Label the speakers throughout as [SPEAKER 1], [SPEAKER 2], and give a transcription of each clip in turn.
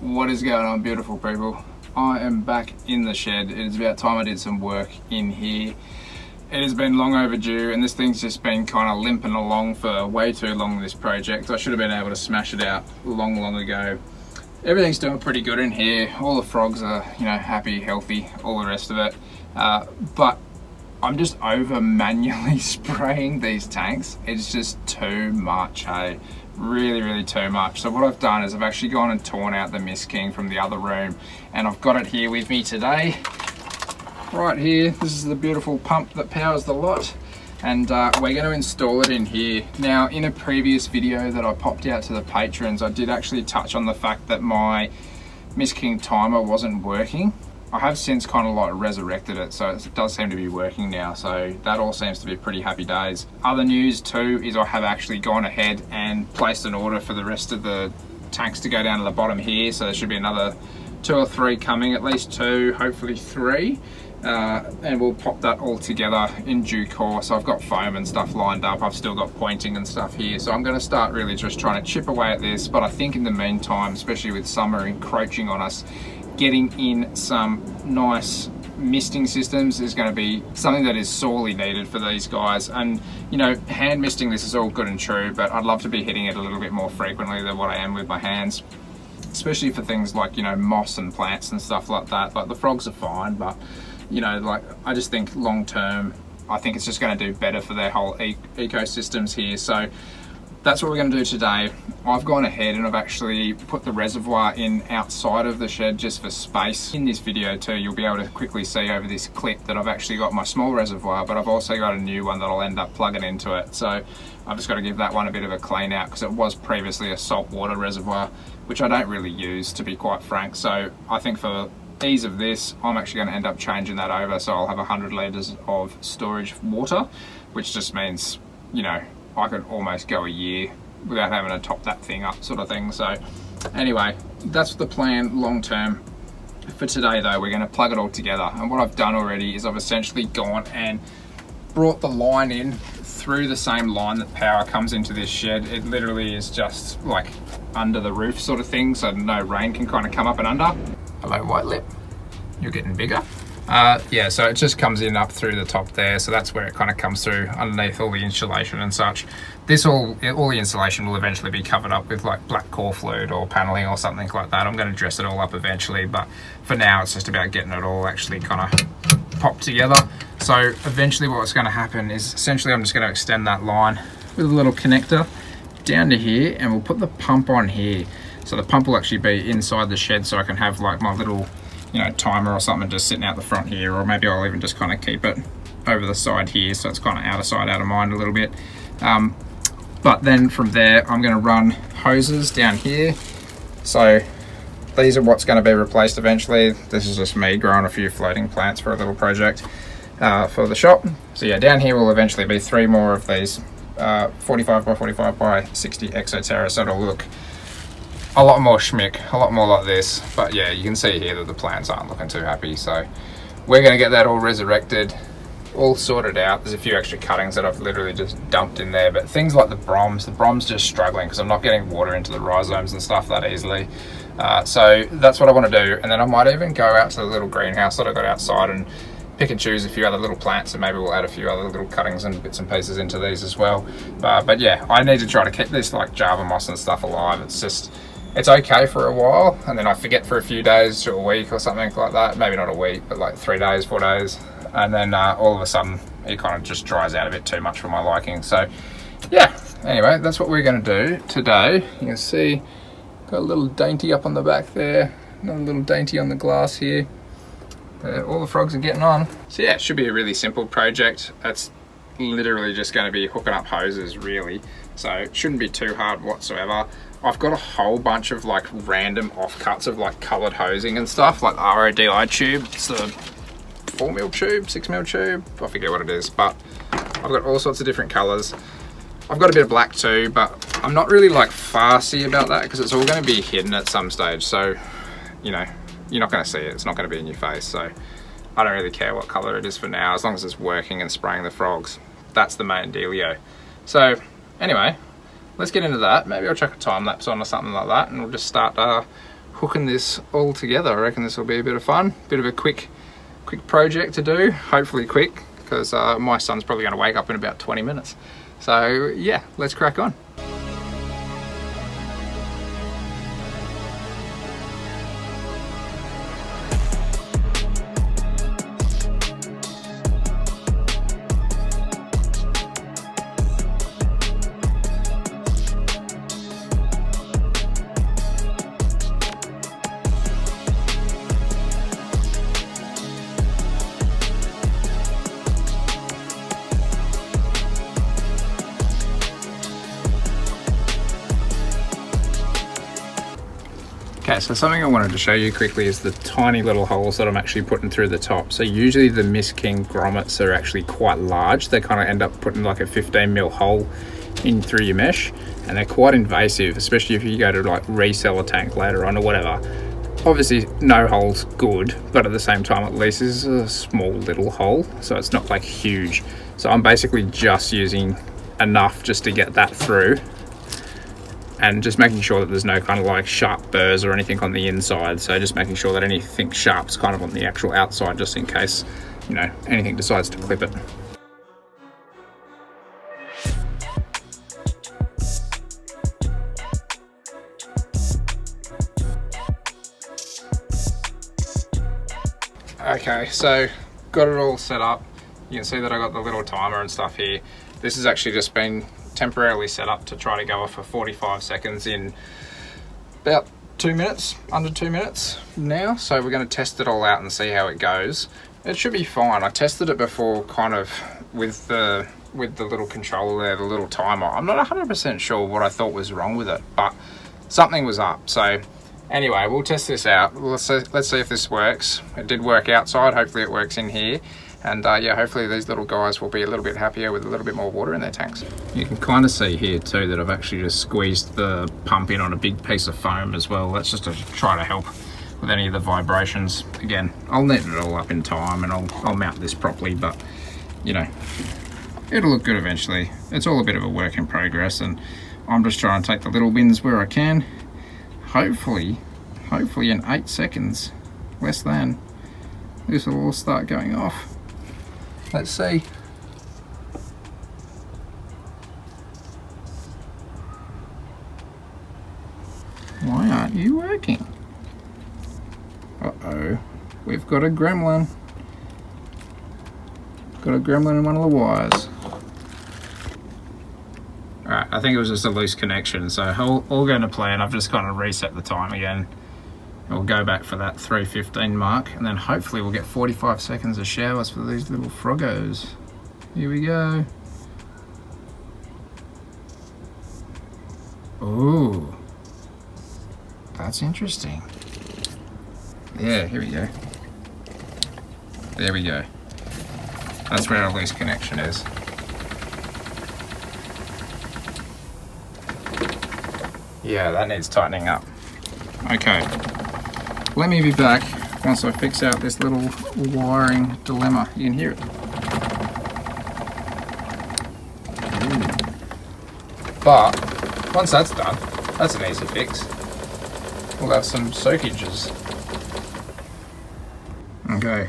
[SPEAKER 1] What is going on, beautiful people? I am back in the shed. It is about time I did some work in here. It has been long overdue, and this thing's just been kind of limping along for way too long, this project. I should have been able to smash it out long ago. Everything's doing pretty good in here. All the frogs are, happy, healthy, all the rest of it. But I'm just over manually spraying these tanks. It's just too much, hey? Really too much. So what I've done is I've actually gone and torn out the mistking from the other room, and I've got it here with me today. Right here, this is the beautiful pump that powers the lot, and we're going to install it in here. Now, in a previous video that I popped out to the patrons, I did actually touch on the fact that my mistking timer wasn't working. I have since kind of like resurrected it, so it does seem to be working now, so that all seems to be pretty happy days. Other news too is I have actually gone ahead and placed an order for the rest of the tanks to go down to the bottom here, so there should be another 2 or 3 coming, at least 2, hopefully 3. And we'll pop that all together in due course. I've got foam and stuff lined up. I've still got pointing and stuff here, so I'm going to start really just trying to chip away at this. But I think in the meantime, especially with summer encroaching on us, getting in some nice misting systems is going to be something that is sorely needed for these guys. And hand misting this is all good and true, but I'd love to be hitting it a little bit more frequently than what I am with my hands, especially for things like moss and plants and stuff like that. Like the frogs are fine, but I just think long term, I think it's just going to do better for their whole ecosystems here. So that's what we're going to do today. I've gone ahead and I've actually put the reservoir in outside of the shed just for space. In this video too, you'll be able to quickly see over this clip that I've actually got my small reservoir, but I've also got a new one that I'll end up plugging into it. So I've just got to give that one a bit of a clean out, because it was previously a saltwater reservoir, which I don't really use, to be quite frank. So I think for ease of this, I'm actually going to end up changing that over, so I'll have 100 litres of storage water, which just means I could almost go a year without having to top that thing up, sort of thing. So anyway, that's the plan long term. For today though, we're going to plug it all together, and what I've done already is I've essentially gone and brought the line in through the same line that power comes into this shed. It literally is just like under the roof sort of thing, so no rain can kind of come up and under. Hello, white lip, you're getting bigger. Yeah, so it just comes in up through the top there, so that's where it kind of comes through underneath all the insulation and such. All the insulation will eventually be covered up with like black core fluid or paneling or something like that. I'm going to dress it all up eventually, but for now it's just about getting it all actually kind of popped together. So eventually what's going to happen is essentially I'm just going to extend that line with a little connector down to here, and we'll put the pump on here. So the pump will actually be inside the shed, so I can have like my little timer or something just sitting out the front here, or maybe I'll even just kind of keep it over the side here, so it's kind of out of sight, out of mind a little bit. But then from there, I'm going to run hoses down here. So these are what's going to be replaced eventually. This is just me growing a few floating plants for a little project for the shop. So yeah, down here will eventually be 3 more of these 45 by 45 by 60 Exoterra, so it'll look a lot more schmick, a lot more like this. But yeah, you can see here that the plants aren't looking too happy, so we're going to get that all resurrected, all sorted out. There's a few extra cuttings that I've literally just dumped in there, but things like the brom's just struggling because I'm not getting water into the rhizomes and stuff that easily. So that's what I want to do, and then I might even go out to the little greenhouse that I got outside and pick and choose a few other little plants, and maybe we'll add a few other little cuttings and bits and pieces into these as well. But yeah, I need to try to keep this like Java moss and stuff alive. It's okay for a while, and then I forget for a few days to a week or something like that. Maybe not a week, but like 3 days, 4 days. And then all of a sudden, it kind of just dries out a bit too much for my liking. So yeah, anyway, that's what we're going to do today. You can see, got a little dainty up on the back there. Another little dainty on the glass here. All the frogs are getting on. So yeah, it should be a really simple project. It's literally just going to be hooking up hoses, really. So it shouldn't be too hard whatsoever. I've got a whole bunch of like random offcuts of like coloured hosing and stuff, like the RODI tube. It's the 4mm tube, 6mm tube, I forget what it is, but I've got all sorts of different colours. I've got a bit of black too, but I'm not really like fussy about that because it's all going to be hidden at some stage. So, you're not going to see it. It's not going to be in your face. So I don't really care what colour it is for now, as long as it's working and spraying the frogs. That's the main dealio. So anyway, let's get into that. Maybe I'll chuck a time lapse on or something like that, and we'll just start hooking this all together. I reckon this will be a bit of fun, bit of a quick project to do, hopefully quick, because my son's probably going to wake up in about 20 minutes. So yeah, let's crack on. Okay, so something I wanted to show you quickly is the tiny little holes that I'm actually putting through the top. So usually the mistking grommets are actually quite large. They kind of end up putting like a 15mm hole in through your mesh, and they're quite invasive, especially if you go to like resell a tank later on or whatever. Obviously no hole's good, but at the same time at least it's a small little hole, so it's not like huge. So I'm basically just using enough just to get that through, and just making sure that there's no kind of like sharp burrs or anything on the inside. So just making sure that anything sharp's kind of on the actual outside, just in case, you know, anything decides to clip it. Okay, so got it all set up. You can see that I got the little timer and stuff here. This has actually just been temporarily set up to try to go off for 45 seconds in about 2 minutes, under 2 minutes now. So we're going to test it all out and see how it goes. It should be fine. I tested it before kind of with the little controller there, the little timer. I'm not 100% sure what I thought was wrong with it, but something was up. So anyway, we'll test this out. Let's see if this works. It did work outside. Hopefully it works in here. And yeah, hopefully these little guys will be a little bit happier with a little bit more water in their tanks. You can kind of see here too that I've actually just squeezed the pump in on a big piece of foam as well. That's just to try to help with any of the vibrations. Again, I'll neaten it all up in time and I'll mount this properly, but you know, it'll look good eventually. It's all a bit of a work in progress, and I'm just trying to take the little wins where I can. Hopefully in 8 seconds, less than, this will all start going off. Let's see. Why aren't you working? Uh-oh. We've got a gremlin. Got a gremlin in one of the wires. Alright, I think it was just a loose connection, so all going to plan. I've just kind of reset the time again. We'll go back for that 3:15 mark, and then hopefully we'll get 45 seconds of showers for these little froggos. Here we go. Ooh, that's interesting. Yeah, here we go. There we go. That's where our loose connection is. Yeah, that needs tightening up. Okay. Let me be back once I fix out this little wiring dilemma. You can hear it. But once that's done, that's an easy fix. We'll have some soakages. Okay,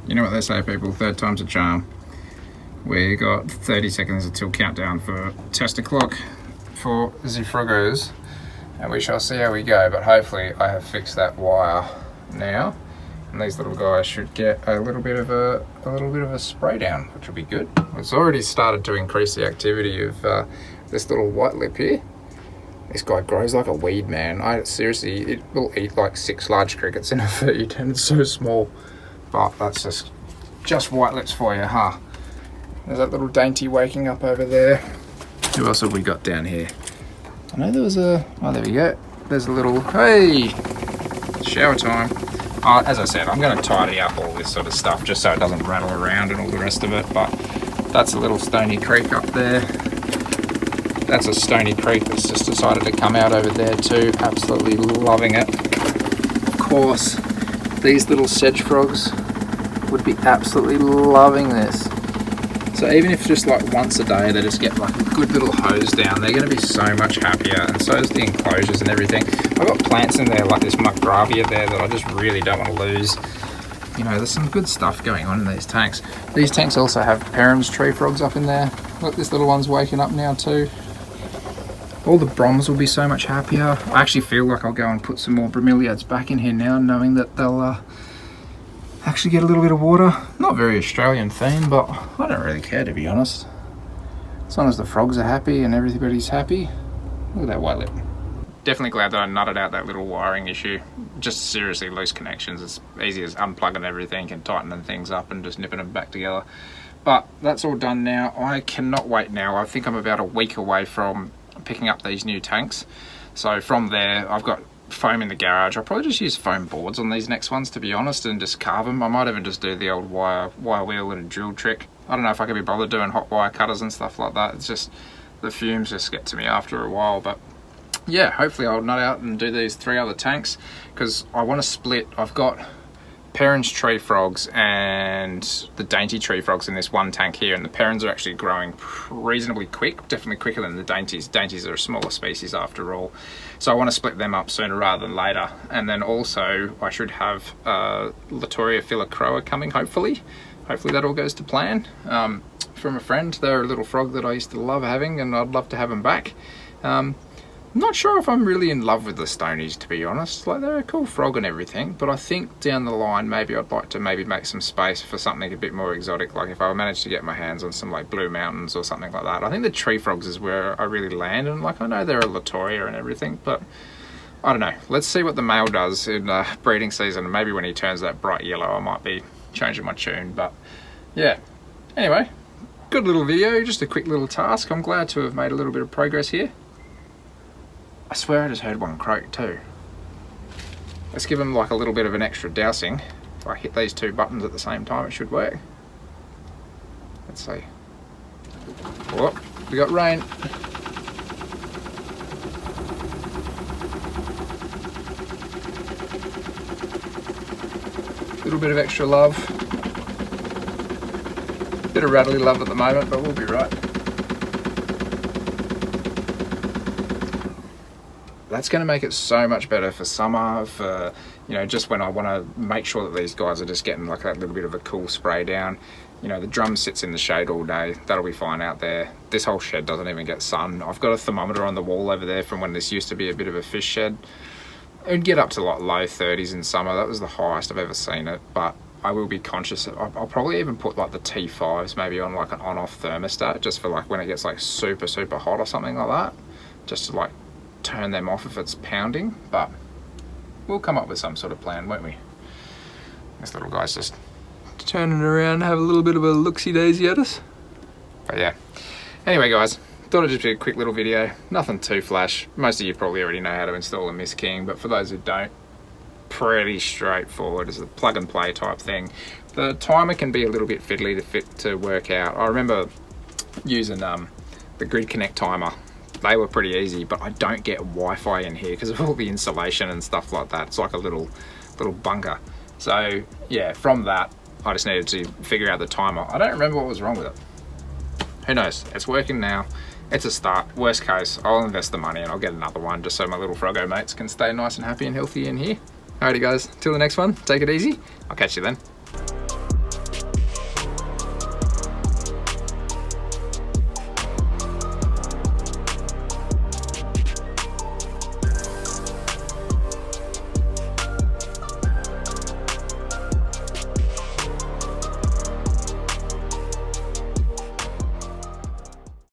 [SPEAKER 1] you know what they say, people, third time's a charm. We got 30 seconds until countdown for test o'clock for the froggos, and we shall see how we go. But hopefully I have fixed that wire now, and these little guys should get a little bit of a spray down, which will be good. It's already started to increase the activity of this little white lip here. This guy grows like a weed, man. Seriously, it will eat like 6 large crickets in a feed, and it's so small. But that's just white lips for you, huh? There's that little dainty waking up over there. Who else have we got down here? I know there was oh, there we go. There's a little, hey, shower time. As I said, I'm going to tidy up all this sort of stuff just so it doesn't rattle around and all the rest of it. But that's a little stony creek up there. That's a stony creek that's just decided to come out over there too. Absolutely loving it. Of course, these little sedge frogs would be absolutely loving this. So even if just like once a day they just get like a good little hose down, they're going to be so much happier, and so is the enclosures and everything. I've got plants in there like this Muckgravia there that I just really don't want to lose. You know, there's some good stuff going on in these tanks. These tanks also have Perham's tree frogs up in there. Look, this little one's waking up now too. All the Broms will be so much happier. I actually feel like I'll go and put some more bromeliads back in here now, knowing that they'll actually get a little bit of water. Not very Australian theme, but I don't really care, to be honest. As long as the frogs are happy and everybody's happy. Look at that white lip. Definitely glad that I nutted out that little wiring issue. Just seriously loose connections. It's easy as unplugging everything and tightening things up and just nipping them back together. But that's all done now. I cannot wait now. I think I'm about a week away from picking up these new tanks. So from there, I've got foam in the garage. I'll probably just use foam boards on these next ones, to be honest, and just carve them. I might even just do the old wire wheel and a drill trick. I don't know if I can be bothered doing hot wire cutters and stuff like that. It's just the fumes just get to me after a while. But yeah, hopefully I'll nut out and do these 3 other tanks, because I want to split. I've got Perham's tree frogs and the dainty tree frogs in this one tank here, and the Perhams are actually growing reasonably quick, definitely quicker than the dainties. Dainties are a smaller species after all, so I want to split them up sooner rather than later. And then also I should have Latoria philocroa coming, hopefully that all goes to plan, from a friend. They're a little frog that I used to love having, and I'd love to have them back. I'm not sure if I'm really in love with the Stonies, to be honest. Like, they're a cool frog and everything, but I think down the line maybe I'd like to make some space for something a bit more exotic. Like if I manage to get my hands on some like blue mountains or something like that. I think the tree frogs is where I really land, and like I know they're a Latoria and everything, but I don't know. Let's see what the male does in breeding season, and maybe when he turns that bright yellow I might be changing my tune. But yeah, anyway, good little video, just a quick little task. I'm glad to have made a little bit of progress here. I swear I just heard one croak too. Let's give them like a little bit of an extra dousing. If I hit these 2 buttons at the same time, it should work. Let's see. Oh, we got rain. Little bit of extra love. Bit of rattly love at the moment, but we'll be right. That's going to make it so much better for summer, for, you know, just when I want to make sure that these guys are just getting like that little bit of a cool spray down. You know, the drum sits in the shade all day. That'll be fine out there. This whole shed doesn't even get sun. I've got a thermometer on the wall over there from when this used to be a bit of a fish shed. It would get up to like low 30s in summer. That was the highest I've ever seen it, but I will be conscious. I'll probably even put like the T5s maybe on like an on-off thermostat, just for like when it gets like super hot or something like that, just to like turn them off if it's pounding. But we'll come up with some sort of plan, won't we? This little guy's just turning around, have a little bit of a look-see-daisy at us. But yeah, anyway guys, thought it'd just be a quick little video, nothing too flash. Most of you probably already know how to install a mistking, but for those who don't, pretty straightforward. It's a plug and play type thing. The timer can be a little bit fiddly to work out. I remember using the Grid Connect timer. They were pretty easy, but I don't get Wi-Fi in here because of all the insulation and stuff like that. It's like a little bunker. So yeah, from that I just needed to figure out the timer. I don't remember what was wrong with it. Who knows? It's working now. It's a start. Worst case, I'll invest the money and I'll get another one just so my little froggo mates can stay nice and happy and healthy in here. Alrighty guys, till the next one, take it easy. I'll catch you then.